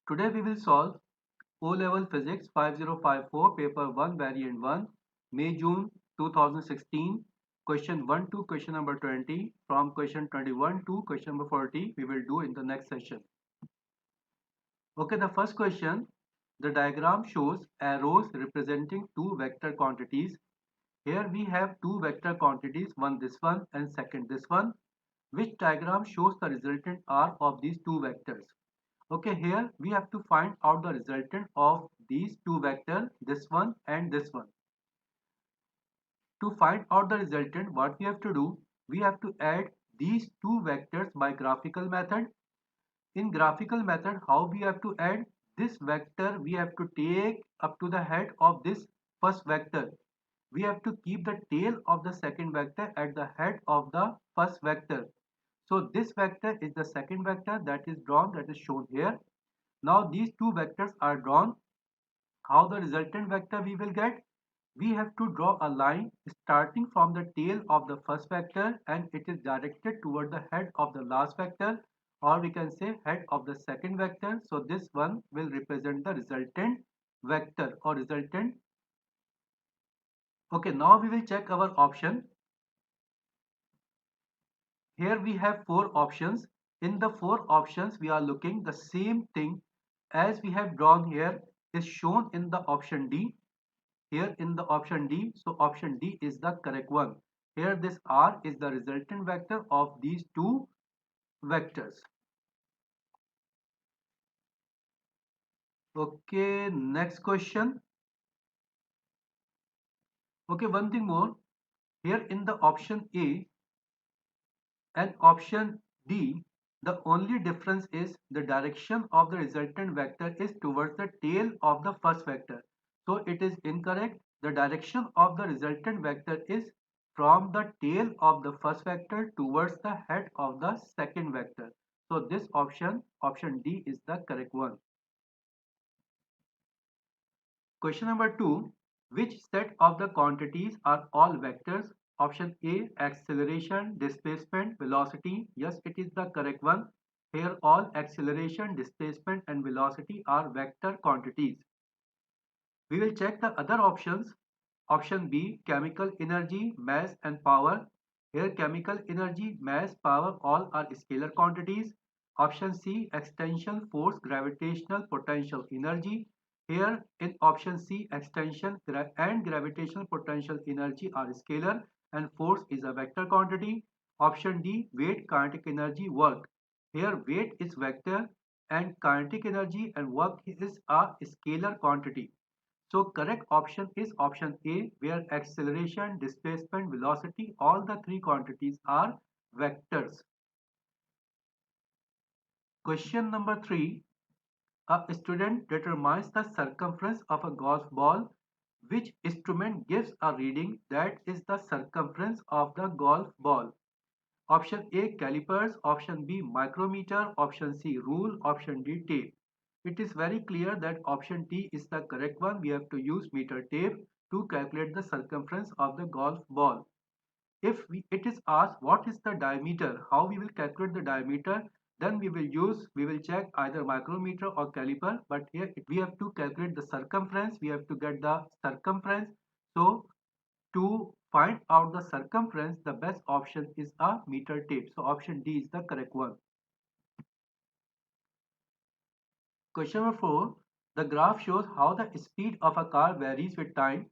Today we will solve O-Level Physics 5054 Paper 1 Variant 1 May-June 2016 Question 1 to question number 20 from question 21 to question number 40 we will do in the next session. Okay, the first question, the diagram shows arrows representing two vector quantities. Here we have two vector quantities, one this one and second this one. Which diagram shows the resultant R of these two vectors? Okay, here we have to find out the resultant of these two vectors, this one and this one. To find out the resultant, what we have to do? We have to add these two vectors by graphical method. In graphical method, how we have to add? This vector we have to take up to the head of this first vector. We have to keep the tail of the second vector at the head of the first vector. So this vector is the second vector that is drawn, that is shown here. Now these two vectors are drawn. How the resultant vector we will get? We have to draw a line starting from the tail of the first vector and it is directed toward the head of the last vector, or we can say head of the second vector. So this one will represent the resultant vector or resultant. Okay, now we will check our option. Here we have four options. In the four options we are looking the same thing as we have drawn here is shown in the option D. Here in the option D, so option D is the correct one. Here this R is the resultant vector of these two vectors. Okay, next question. Okay, one thing more. Here in the option A and option D, the only difference is the direction of the resultant vector is towards the tail of the first vector. So it is incorrect. The direction of the resultant vector is from the tail of the first vector towards the head of the second vector. So this option D is the correct one. Question number 2. Which set of the quantities are all vectors? Option A, acceleration, displacement, velocity. Yes, it is the correct one. Here all acceleration, displacement and velocity are vector quantities. We will check the other options. Option B, chemical energy, mass and power. Here chemical energy, mass, power all are scalar quantities. Option C, extension, force, gravitational potential energy. Here in option C, extension and gravitational potential energy are scalar and force is a vector quantity. Option D, weight, kinetic energy, work. Here weight is vector and kinetic energy and work is a scalar quantity. So correct option is option A, where acceleration, displacement, velocity, all the three quantities are vectors. Question number 3. A student determines the circumference of a golf ball. Which instrument gives a reading that is the circumference of the golf ball? Option A, calipers. Option B, micrometer. Option C, rule. Option D, tape. It is very clear that option D is the correct one. We have to use meter tape to calculate the circumference of the golf ball. If it is asked what is the diameter, how we will calculate the diameter, then we will check either micrometer or caliper. But here we have to calculate the circumference. We have to get the circumference. So to find out the circumference, the best option is a meter tape. So option D is the correct one. Question number 4. The graph shows how the speed of a car varies with time.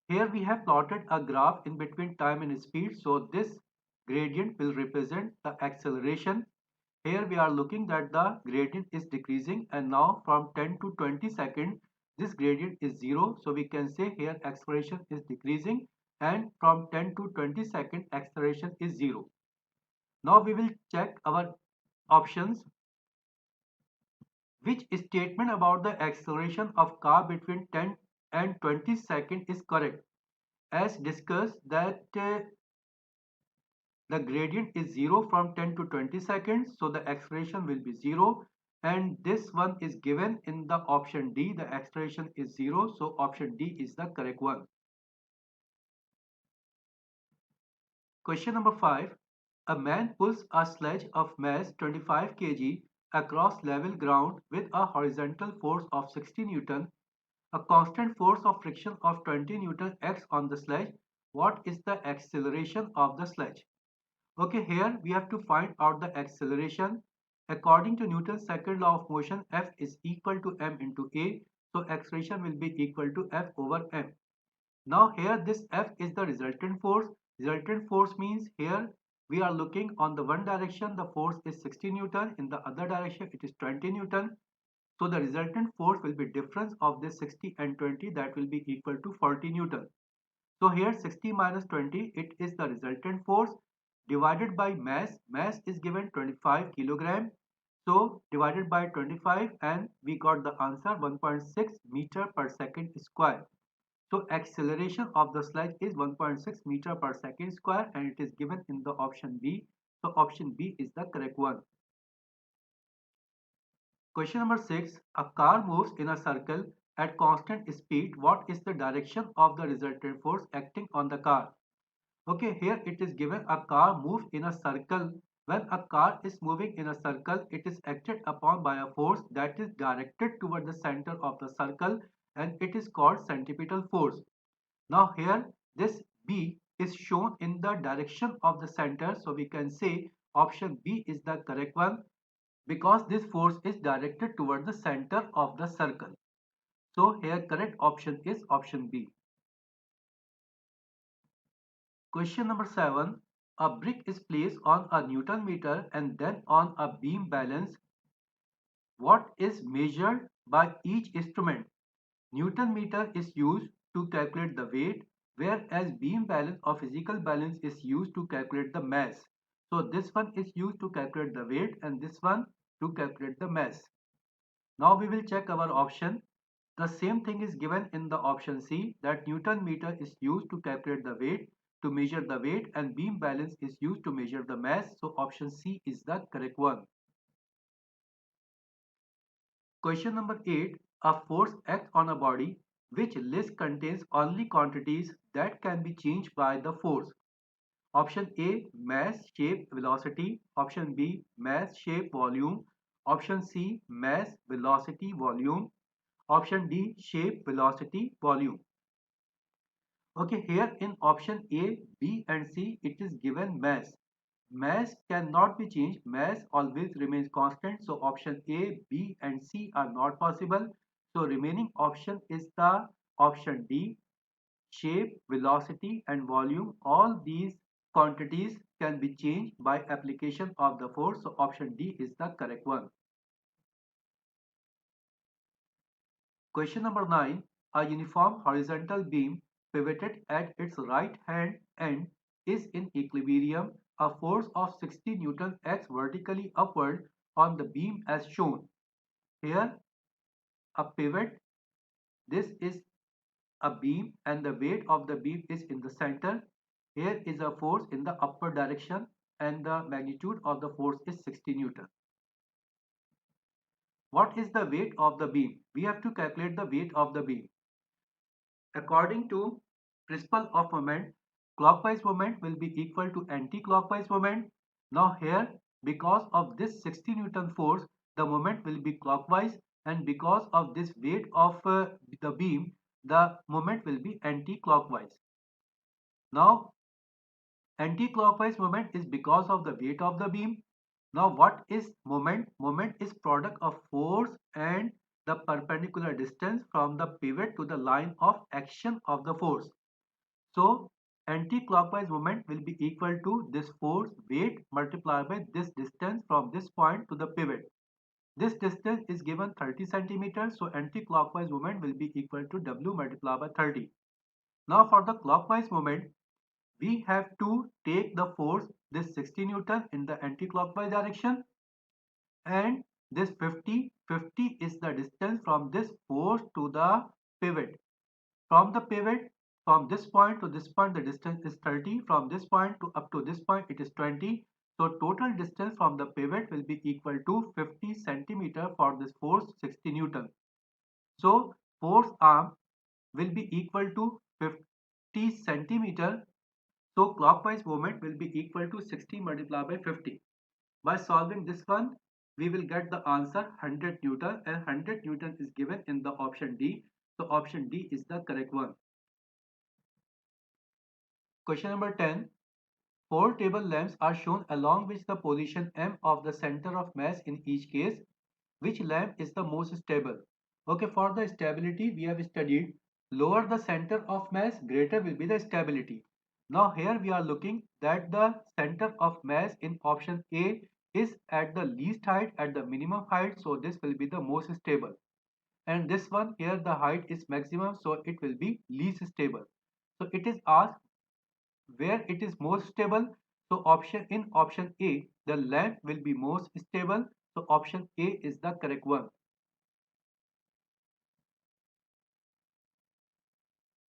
Here we have plotted a graph in between time and speed. So this gradient will represent the acceleration. Here we are looking that the gradient is decreasing and now from 10 to 20 seconds this gradient is 0. So we can say here acceleration is decreasing and from 10 to 20 seconds acceleration is 0. Now we will check our options. Which statement about the acceleration of car between 10 and 20 seconds is correct? As discussed that the gradient is 0 from 10 to 20 seconds, so the acceleration will be 0, and this one is given in the option D, the acceleration is 0, so option D is the correct one. Question number 5. A man pulls a sledge of mass 25 kg across level ground with a horizontal force of 60 Newton, a constant force of friction of 20 Newton acts on the sledge. What is the acceleration of the sledge? Okay, here we have to find out the acceleration. According to Newton's second law of motion, F is equal to m into a. So acceleration will be equal to F over m. Now here this F is the resultant force. Resultant force means here we are looking on the one direction, the force is 60 Newton. In the other direction it is 20 Newton. So the resultant force will be difference of this 60 and 20, that will be equal to 40 Newton. So here 60 minus 20, it is the resultant force divided by mass. Mass is given 25 kilogram. So divided by 25 and we got the answer 1.6 meter per second square. So acceleration of the sledge is 1.6 meter per second square and it is given in the option B. So option B is the correct one. Question number 6. A car moves in a circle at constant speed. What is the direction of the resultant force acting on the car? Okay, here it is given a car moves in a circle. When a car is moving in a circle, it is acted upon by a force that is directed toward the center of the circle and it is called centripetal force. Now here this B is shown in the direction of the center. So we can say option B is the correct one because this force is directed toward the center of the circle. So here correct option is option B. Question number 7. A brick is placed on a Newton meter and then on a beam balance. What is measured by each instrument? Newton meter is used to calculate the weight, whereas beam balance or physical balance is used to calculate the mass. So this one is used to calculate the weight and this one to calculate the mass. Now we will check our option. The same thing is given in the option C, that Newton meter is used to calculate the weight, to measure the weight, and beam balance is used to measure the mass. So option C is the correct one. Question number 8. A force acts on a body which list contains only quantities that can be changed by the force. Option A, mass, shape, velocity. Option B, mass, shape, volume. Option C, mass, velocity, volume. Option D, shape, velocity, volume. Okay, here in option A, B and C, it is given mass. Mass cannot be changed. Mass always remains constant. So option A, B and C are not possible. So remaining option is the option D. Shape, velocity and volume. All these quantities can be changed by application of the force. So option D is the correct one. Question number 9. A uniform horizontal beam pivoted at its right hand end is in equilibrium. A force of 60 Newton acts vertically upward on the beam as shown. Here a pivot, this is a beam and the weight of the beam is in the center. Here is a force in the upward direction and the magnitude of the force is 60 Newton. What is the weight of the beam? We have to calculate the weight of the beam. According to principle of moment, clockwise moment will be equal to anti-clockwise moment. Now here, because of this 60 Newton force, the moment will be clockwise, and because of this weight of the beam, the moment will be anti-clockwise. Now, anti-clockwise moment is because of the weight of the beam. Now, what is moment? Moment is product of force and the perpendicular distance from the pivot to the line of action of the force. So, anti-clockwise moment will be equal to this force weight multiplied by this distance from this point to the pivot. This distance is given 30 centimeters. So, anti-clockwise moment will be equal to W multiplied by 30. Now, for the clockwise moment, we have to take the force this 60 Newton in the anti-clockwise direction and this 50 is the distance from this force to the pivot. From the pivot, from this point to this point, the distance is 30. From this point to up to this point, it is 20. So total distance from the pivot will be equal to 50 centimeter for this force 60 Newton. So force arm will be equal to 50 centimeter. So clockwise moment will be equal to 60 multiplied by 50. By solving this one, we will get the answer 100 Newton, and 100 Newton is given in the option D. So option D is the correct one. Question number 10. Four table lamps are shown along with the position M of the center of mass in each case. Which lamp is the most stable? Okay, for the stability we have studied lower the center of mass, greater will be the stability. Now here we are looking that the center of mass in option A is at the least height, at the minimum height, so this will be the most stable. And this one here the height is maximum, so it will be least stable. So it is asked where it is most stable. So option A, the lamp will be most stable. So option A is the correct one.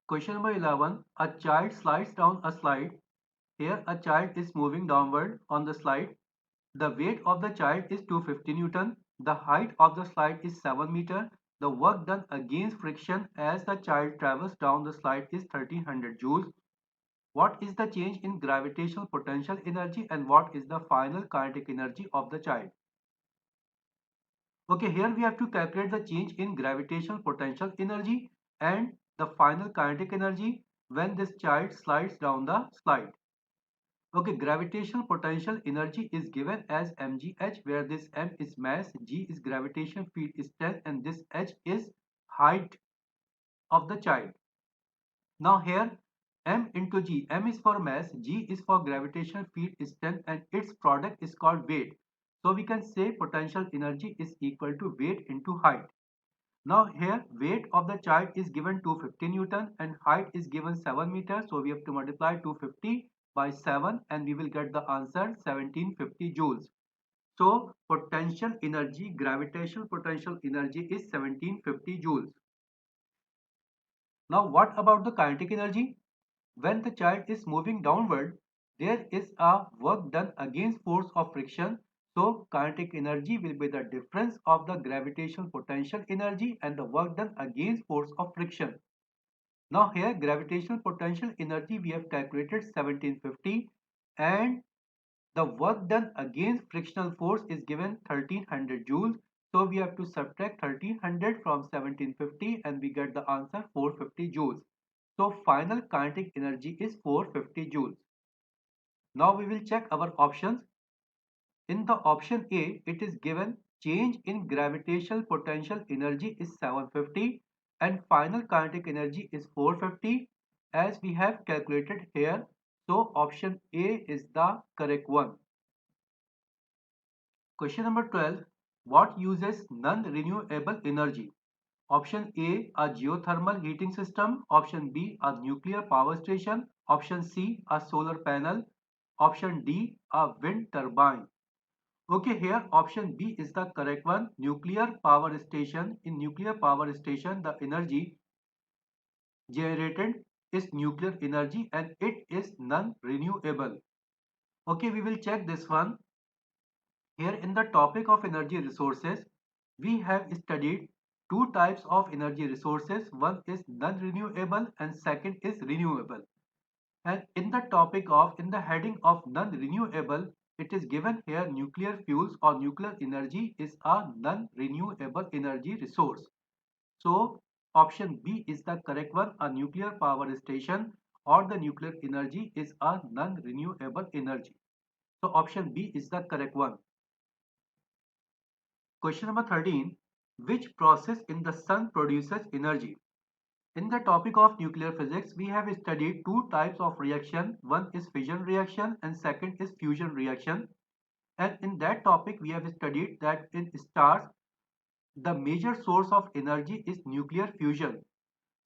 Question number 11. A child slides down a slide. Here a child is moving downward on the slide. The weight of the child is 250 Newton. The height of the slide is 7 meter. The work done against friction as the child travels down the slide is 1300 joules. What is the change in gravitational potential energy and what is the final kinetic energy of the child? Okay, here we have to calculate the change in gravitational potential energy and the final kinetic energy when this child slides down the slide. Okay, gravitational potential energy is given as mgh, where this m is mass, g is gravitational field strength, and this h is height of the child. Now here m into g, m is for mass, g is for gravitational field strength, and its product is called weight. So we can say potential energy is equal to weight into height. Now here weight of the child is given 250 Newton and height is given 7 meters. So we have to multiply 250 by 7 and we will get the answer 1750 joules. So potential energy, gravitational potential energy is 1750 joules. Now what about the kinetic energy? When the child is moving downward, there is a work done against force of friction. So kinetic energy will be the difference of the gravitational potential energy and the work done against force of friction. Now here gravitational potential energy we have calculated 1750 and the work done against frictional force is given 1300 joules. So we have to subtract 1300 from 1750 and we get the answer 450 joules. So final kinetic energy is 450 joules. Now we will check our options. In the option A, it is given change in gravitational potential energy is 750 and final kinetic energy is 450 as we have calculated here. So option A is the correct one. Question number 12. What uses non-renewable energy? Option A, a geothermal heating system. Option B, a nuclear power station. Option C, a solar panel. Option D, a wind turbine. Okay, here option B is the correct one. Nuclear power station. In nuclear power station, the energy generated is nuclear energy and it is non-renewable. Okay, we will check this one. Here in the topic of energy resources, we have studied two types of energy resources. One is non-renewable and second is renewable. And in the heading of non-renewable, it is given here nuclear fuels or nuclear energy is a non-renewable energy resource. So option B is the correct one. A nuclear power station or the nuclear energy is a non-renewable energy. So option B is the correct one. Question number 13. Which process in the sun produces energy? In the topic of nuclear physics, we have studied two types of reaction. One is fission reaction and second is fusion reaction. And in that topic, we have studied that in stars, the major source of energy is nuclear fusion.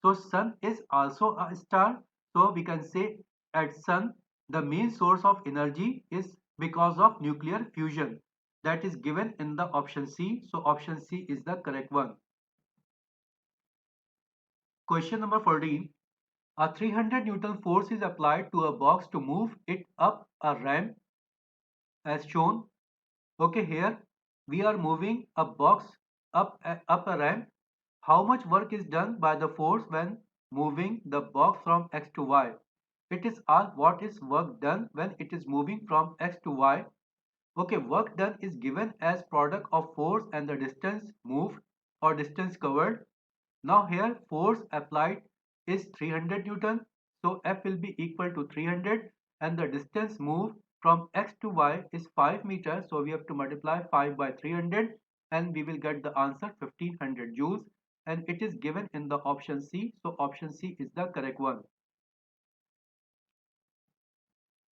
So sun is also a star. So we can say at sun, the main source of energy is because of nuclear fusion. That is given in the option C. So option C is the correct one. Question number 14. A 300 Newton force is applied to a box to move it up a ramp as shown. Okay, here we are moving a box up a ramp. How much work is done by the force when moving the box from X to Y? It is asked what is work done when it is moving from X to Y. Okay, work done is given as product of force and the distance moved or distance covered. Now here force applied is 300 Newton. So F will be equal to 300 and the distance moved from X to Y is 5 meters. So we have to multiply 5 by 300 and we will get the answer 1500 joules, and it is given in the option C. So option C is the correct one.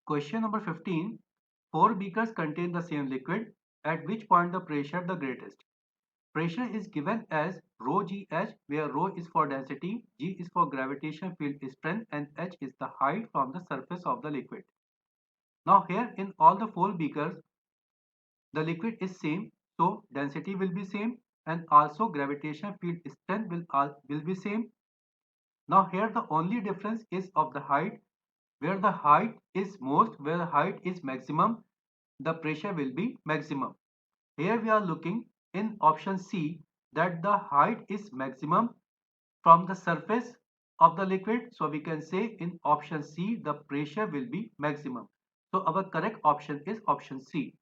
Question number 15. Four beakers contain the same liquid. At which point the pressure the greatest? Pressure is given as rho gh, where rho is for density, g is for gravitational field strength, and h is the height from the surface of the liquid. Now here in all the four beakers, the liquid is same, so density will be same, and also gravitational field strength will be same. Now here the only difference is of the height. Where the height is most, where the height is maximum, the pressure will be maximum. Here we are looking in option C that the height is maximum from the surface of the liquid. So we can say in option C the pressure will be maximum. So our correct option is option C.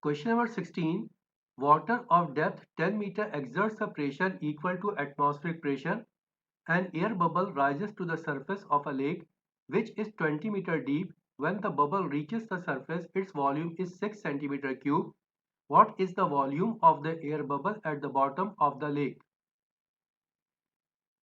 Question number 16. Water of depth 10 meter exerts a pressure equal to atmospheric pressure. An air bubble rises to the surface of a lake which is 20 meter deep. When the bubble reaches the surface, its volume is 6 centimeter cube. What is the volume of the air bubble at the bottom of the lake?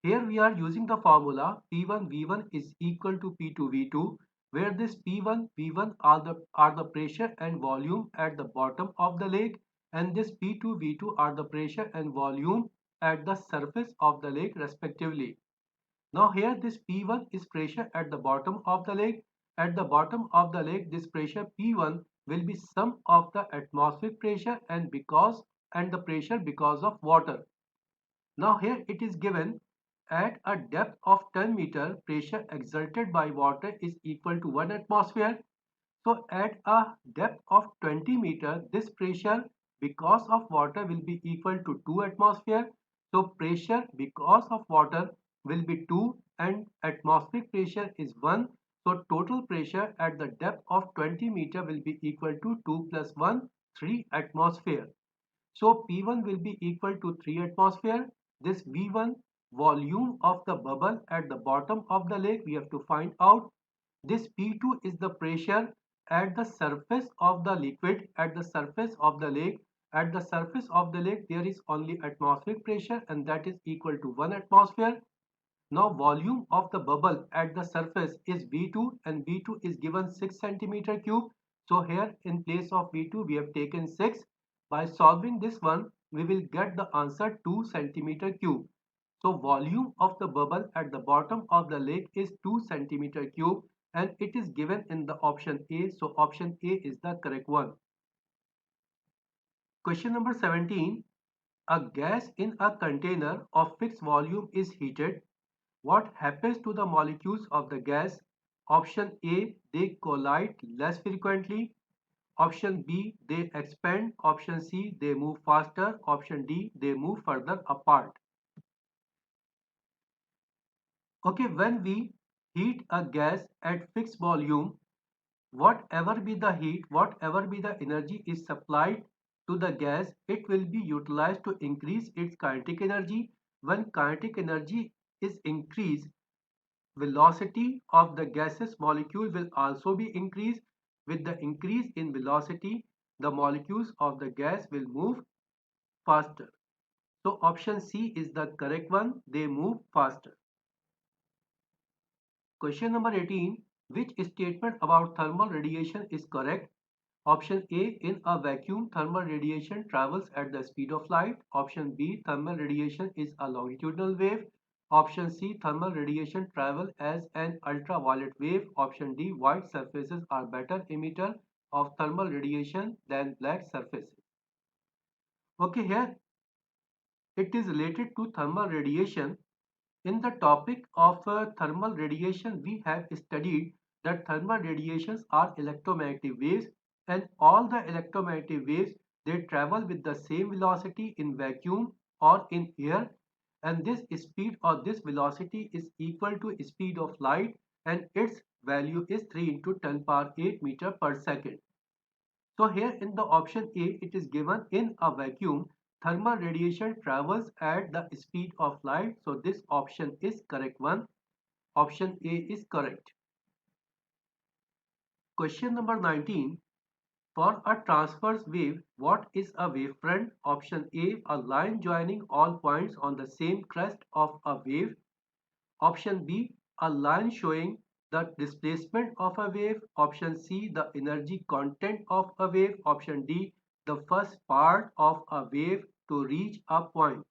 Here we are using the formula P1 V1 is equal to P2 V2, where this P1 V1 are the pressure and volume at the bottom of the lake, and this P2 V2 are the pressure and volume at the surface of the lake respectively. Now here this P1 is pressure at the bottom of the lake. At the bottom of the lake, this pressure P1 will be sum of the atmospheric pressure and the pressure because of water. Now here it is given at a depth of 10 meter, pressure exerted by water is equal to 1 atmosphere. So at a depth of 20 meter, this pressure because of water will be equal to 2 atmosphere. So pressure because of water will be 2 and atmospheric pressure is 1. So total pressure at the depth of 20 meter will be equal to 2 plus 1, 3 atmosphere. So P1 will be equal to 3 atmosphere. This V1 volume of the bubble at the bottom of the lake we have to find out. This P2 is the pressure at the surface of the liquid, at the surface of the lake. At the surface of the lake there is only atmospheric pressure and that is equal to 1 atmosphere. Now volume of the bubble at the surface is V2 and V2 is given 6 centimeter cube. So here in place of V2 we have taken 6. By solving this one we will get the answer 2 centimeter cube. So volume of the bubble at the bottom of the lake is 2 centimeter cube and it is given in the option A. So option A is the correct one. Question number 17. A gas in a container of fixed volume is heated. What happens to the molecules of the gas? Option A, they collide less frequently. Option B, they expand. Option C, they move faster. Option D, they move further apart. Okay, when we heat a gas at fixed volume, whatever be the heat, whatever be the energy is supplied to the gas, it will be utilized to increase its kinetic energy. When kinetic energy is increased, velocity of the gaseous molecule will also be increased. With the increase in velocity, the molecules of the gas will move faster. So option C is the correct one. They move faster. Question number 18. Which statement about thermal radiation is correct? Option A, in a vacuum, thermal radiation travels at the speed of light. Option B, thermal radiation is a longitudinal wave. Option C, thermal radiation travel as an ultraviolet wave. Option D, white surfaces are better emitter of thermal radiation than black surfaces. Okay, here it is related to thermal radiation. In the topic of thermal radiation, we have studied that thermal radiations are electromagnetic waves and all the electromagnetic waves they travel with the same velocity in vacuum or in air, and this speed or this velocity is equal to speed of light and its value is 3 into 10 power 8 meter per second. So here in the option A, it is given in a vacuum, thermal radiation travels at the speed of light. So this option is correct one. Option A is correct. Question number 19. For a transverse wave, what is a wavefront? Option A, a line joining all points on the same crest of a wave. Option B, a line showing the displacement of a wave. Option C, the energy content of a wave. Option D, the first part of a wave to reach a point.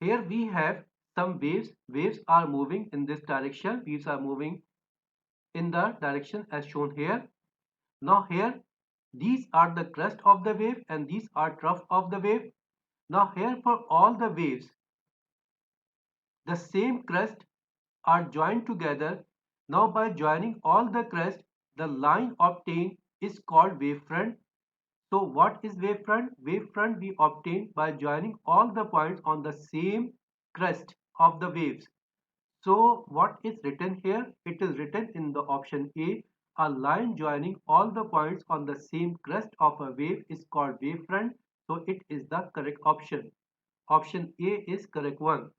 Here we have some waves. Waves are moving in this direction. Waves are moving in the direction as shown here. Now here, these are the crest of the wave and these are trough of the wave. Now here for all the waves, the same crest are joined together. Now by joining all the crest, the line obtained is called wavefront. So what is wavefront? Wavefront we obtain by joining all the points on the same crest of the waves. So what is written here? It is written in the option A. A line joining all the points on the same crest of a wave is called wavefront. So it is the correct option. Option A is correct one.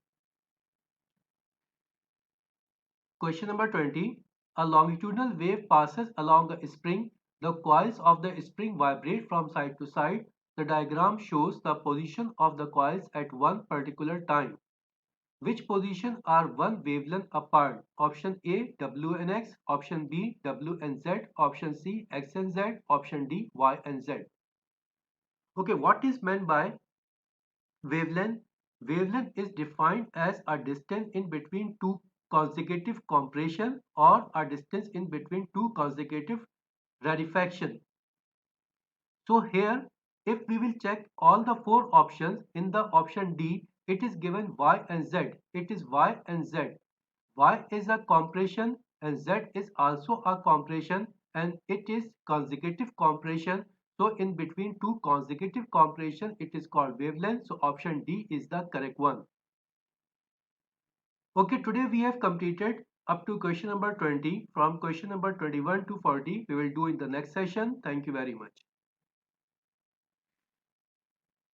Question number 20. A longitudinal wave passes along a spring. The coils of the spring vibrate from side to side. The diagram shows the position of the coils at one particular time. Which position are one wavelength apart? Option A, W and X. Option B, W and Z. Option C, X and Z. Option D, Y and Z. Okay, what is meant by wavelength? Wavelength is defined as a distance in between two consecutive compression or a distance in between two consecutive rarefaction. So here, if we will check all the four options in the option D, it is given Y and Z. It is Y and Z. Y is a compression and Z is also a compression and it is consecutive compression. So in between two consecutive compression, it is called wavelength. So option D is the correct one. Okay, today we have completed up to question number 20. From question number 21 to 40, we will do in the next session. Thank you very much.